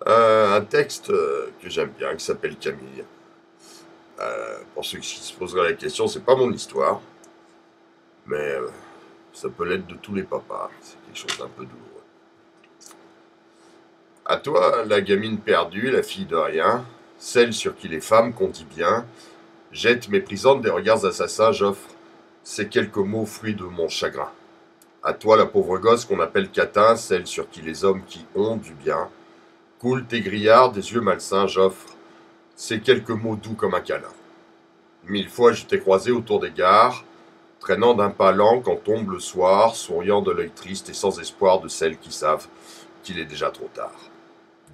Un texte que j'aime bien, qui s'appelle Camille. Pour ceux qui se poseraient la question, c'est pas mon histoire, mais ça peut l'être de tous les papas. C'est quelque chose d'un peu douloureux. À toi, la gamine perdue, la fille de rien, celle sur qui les femmes qu'on dit bien, jettent méprisante des regards assassins, j'offre ces quelques mots fruits de mon chagrin. À toi, la pauvre gosse qu'on appelle catin, celle sur qui les hommes qui ont du bien, coulent tes grillards des yeux malsains, j'offre ces quelques mots doux comme un câlin. 1000 fois je t'ai croisé autour des gares, traînant d'un pas lent quand tombe le soir, souriant de l'œil triste et sans espoir de celles qui savent qu'il est déjà trop tard.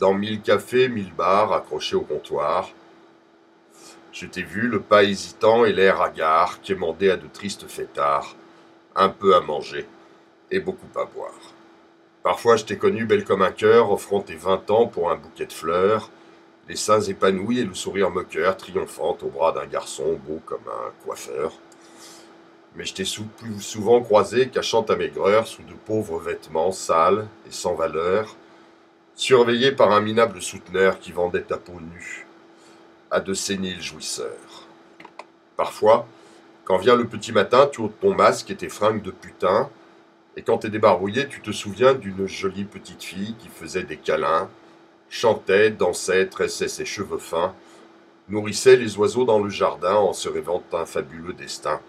Dans 1000 cafés, 1000 bars, accrochés au comptoir, je t'ai vu, le pas hésitant et l'air hagard, quémander à de tristes fêtards, un peu à manger et beaucoup à boire. Parfois je t'ai connu belle comme un cœur, offrant tes 20 ans pour un bouquet de fleurs, les seins épanouis et le sourire moqueur, triomphant au bras d'un garçon beau comme un coiffeur. Mais je t'ai plus souvent croisé, cachant ta maigreur sous de pauvres vêtements sales et sans valeur, surveillé par un minable souteneur qui vendait ta peau nue à de séniles jouisseurs. Parfois, quand vient le petit matin, tu ôtes ton masque et tes fringues de putain, et quand t'es débarbouillé, tu te souviens d'une jolie petite fille qui faisait des câlins, chantait, dansait, tressait ses cheveux fins, nourrissait les oiseaux dans le jardin en se rêvant un fabuleux destin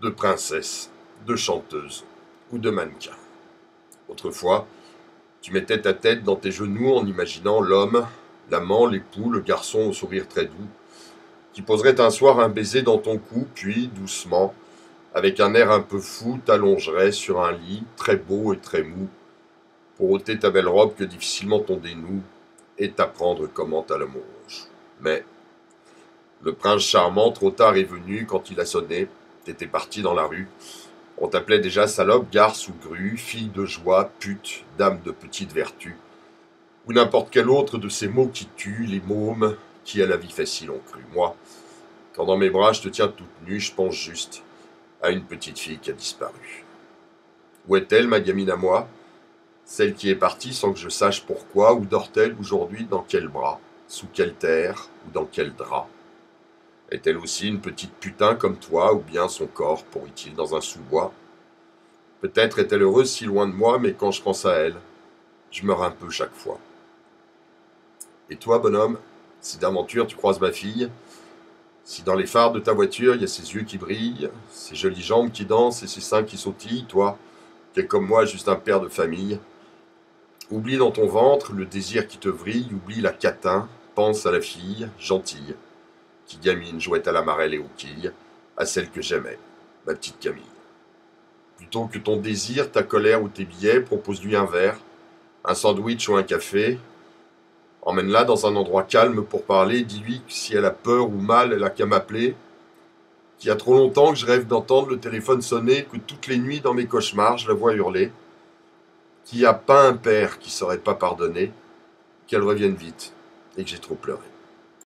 de princesse, de chanteuse ou de mannequin. Autrefois, tu mettais ta tête dans tes genoux en imaginant l'homme, l'amant, l'époux, le garçon au sourire très doux, qui poserait un soir un baiser dans ton cou, puis, doucement, avec un air un peu fou, t'allongerait sur un lit très beau et très mou, pour ôter ta belle robe que difficilement on dénoue, et t'apprendre comment t'as le mange. Mais le prince charmant, trop tard est venu, quand il a sonné, t'étais parti dans la rue. On t'appelait déjà salope, garce ou grue, fille de joie, pute, dame de petite vertu, ou n'importe quel autre de ces mots qui tuent, les mômes qui à la vie facile ont cru. Moi, quand dans mes bras je te tiens toute nue, je pense juste à une petite fille qui a disparu. Où est-elle, ma gamine à moi? Celle qui est partie sans que je sache pourquoi, où dort-elle aujourd'hui, dans quel bras, sous quelle terre, ou dans quel drap? Est-elle aussi une petite putain comme toi, ou bien son corps pourrit-il dans un sous-bois? Peut-être est-elle heureuse si loin de moi, mais quand je pense à elle, je meurs un peu chaque fois. Et toi, bonhomme, si d'aventure tu croises ma fille, si dans les phares de ta voiture il y a ses yeux qui brillent, ses jolies jambes qui dansent et ses seins qui sautillent, toi, qui es comme moi juste un père de famille, oublie dans ton ventre le désir qui te vrille, oublie la catin, pense à la fille, gentille, qui gamine jouait à la marelle et aux quilles, à celle que j'aimais, ma petite Camille. Plutôt que ton désir, ta colère ou tes billets, propose-lui un verre, un sandwich ou un café. Emmène-la dans un endroit calme pour parler, dis-lui que si elle a peur ou mal, elle a qu'à m'appeler, qu'il y a trop longtemps que je rêve d'entendre le téléphone sonner, que toutes les nuits dans mes cauchemars je la vois hurler, qu'il n'y a pas un père qui saurait pas pardonner, qu'elle revienne vite et que j'ai trop pleuré.